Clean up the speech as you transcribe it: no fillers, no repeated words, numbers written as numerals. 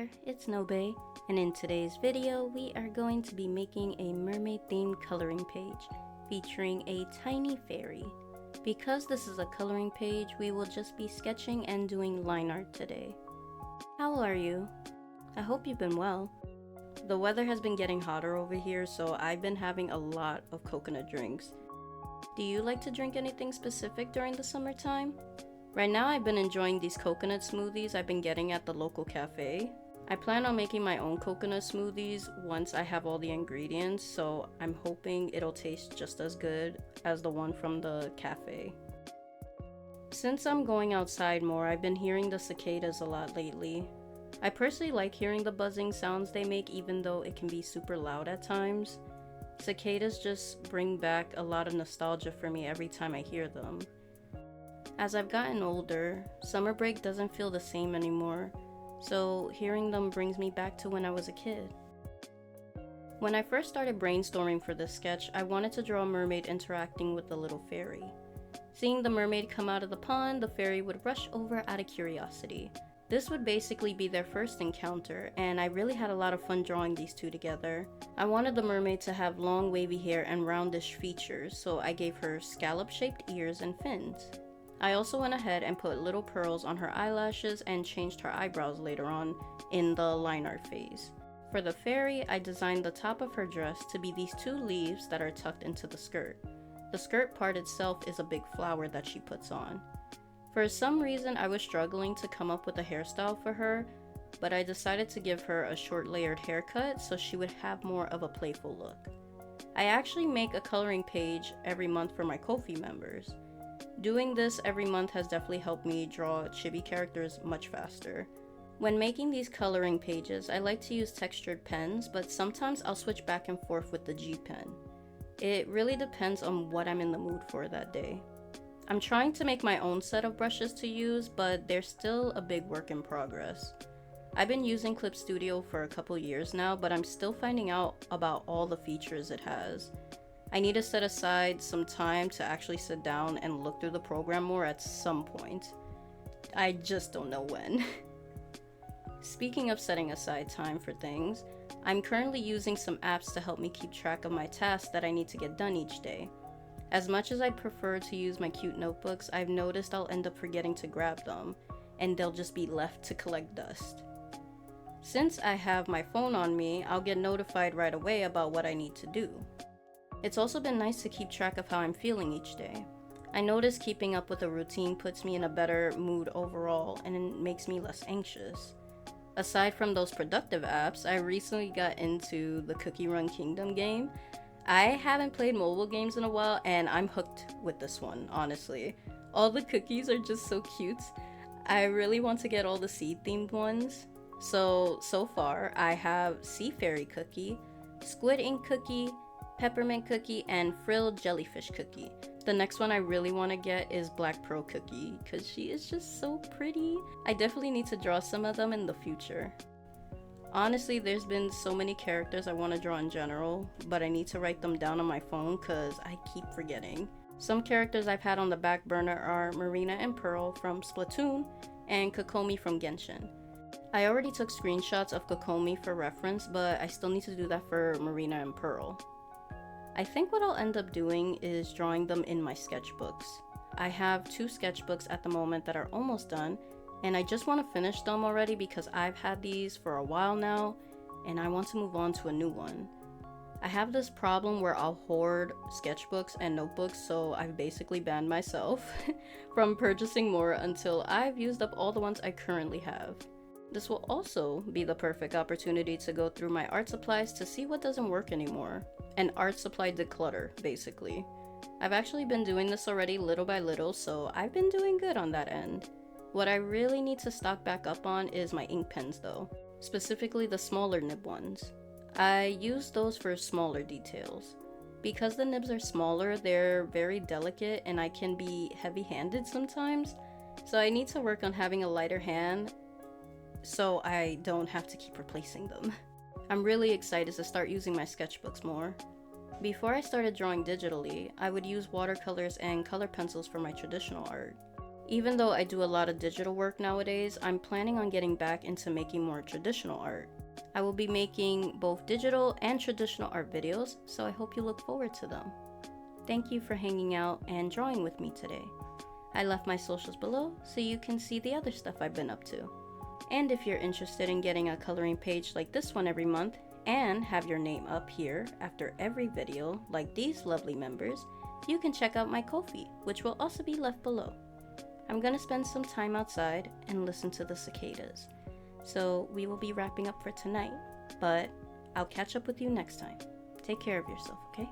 there, it's Nobe, and in today's video we are going to be making a mermaid themed coloring page featuring a tiny fairy. Because this is a coloring page, we will just be sketching and doing line art today. How are you? I hope you've been well. The weather has been getting hotter over here, so I've been having a lot of coconut drinks. Do you like to drink anything specific during the summertime? Right now I've been enjoying these coconut smoothies I've been getting at the local cafe. I plan on making my own coconut smoothies once I have all the ingredients, so I'm hoping it'll taste just as good as the one from the cafe. Since I'm going outside more, I've been hearing the cicadas a lot lately. I personally like hearing the buzzing sounds they make, even though it can be super loud at times. Cicadas just bring back a lot of nostalgia for me every time I hear them. As I've gotten older, summer break doesn't feel the same anymore, so hearing them brings me back to when I was a kid. When I first started brainstorming for this sketch, I wanted to draw a mermaid interacting with the little fairy. Seeing the mermaid come out of the pond, the fairy would rush over out of curiosity. This would basically be their first encounter, and I really had a lot of fun drawing these two together. I wanted the mermaid to have long wavy hair and roundish features, so I gave her scallop-shaped ears and fins. I also went ahead and put little pearls on her eyelashes and changed her eyebrows later on in the line art phase. For the fairy, I designed the top of her dress to be these two leaves that are tucked into the skirt. The skirt part itself is a big flower that she puts on. For some reason, I was struggling to come up with a hairstyle for her, but I decided to give her a short layered haircut so she would have more of a playful look. I actually make a coloring page every month for my Ko-fi members. Doing this every month has definitely helped me draw chibi characters much faster. When making these coloring pages, I like to use textured pens, but sometimes I'll switch back and forth with the G pen. It really depends on what I'm in the mood for that day. I'm trying to make my own set of brushes to use, but they're still a big work in progress. I've been using Clip Studio for a couple years now, but I'm still finding out about all the features it has. I need to set aside some time to actually sit down and look through the program more at some point. I just don't know when. Speaking of setting aside time for things, I'm currently using some apps to help me keep track of my tasks that I need to get done each day. As much as I'd prefer to use my cute notebooks, I've noticed I'll end up forgetting to grab them, and they'll just be left to collect dust. Since I have my phone on me, I'll get notified right away about what I need to do. It's also been nice to keep track of how I'm feeling each day. I notice keeping up with a routine puts me in a better mood overall, and it makes me less anxious. Aside from those productive apps, I recently got into the Cookie Run Kingdom game. I haven't played mobile games in a while, and I'm hooked with this one, honestly. All the cookies are just so cute. I really want to get all the sea-themed ones. So far, I have Sea Fairy Cookie, Squid Ink Cookie, Peppermint Cookie, and Frilled Jellyfish Cookie. The next one I really want to get is Black Pearl Cookie, because she is just so pretty. I definitely need to draw some of them in the future. Honestly, there's been so many characters I want to draw in general, but I need to write them down on my phone because I keep forgetting. Some characters I've had on the back burner are Marina and Pearl from Splatoon and Kokomi from Genshin. I already took screenshots of Kokomi for reference, but I still need to do that for Marina and Pearl. I think what I'll end up doing is drawing them in my sketchbooks. I have 2 sketchbooks at the moment that are almost done, and I just want to finish them already because I've had these for a while now, and I want to move on to a new one. I have this problem where I'll hoard sketchbooks and notebooks, so I've basically banned myself from purchasing more until I've used up all the ones I currently have. This will also be the perfect opportunity to go through my art supplies to see what doesn't work anymore. An art supply declutter, basically. I've actually been doing this already little by little, so I've been doing good on that end. What I really need to stock back up on is my ink pens though, specifically the smaller nib ones. I use those for smaller details. Because the nibs are smaller, they're very delicate and I can be heavy-handed sometimes, so I need to work on having a lighter hand so I don't have to keep replacing them. I'm really excited to start using my sketchbooks more. Before I started drawing digitally, I would use watercolors and color pencils for my traditional art. Even though I do a lot of digital work nowadays, I'm planning on getting back into making more traditional art. I will be making both digital and traditional art videos, so I hope you look forward to them. Thank you for hanging out and drawing with me today. I left my socials below so you can see the other stuff I've been up to. And if you're interested in getting a coloring page like this one every month and have your name up here after every video like these lovely members, you can check out my Ko-fi, which will also be left below. I'm gonna spend some time outside and listen to the cicadas. So we will be wrapping up for tonight, but I'll catch up with you next time. Take care of yourself, okay?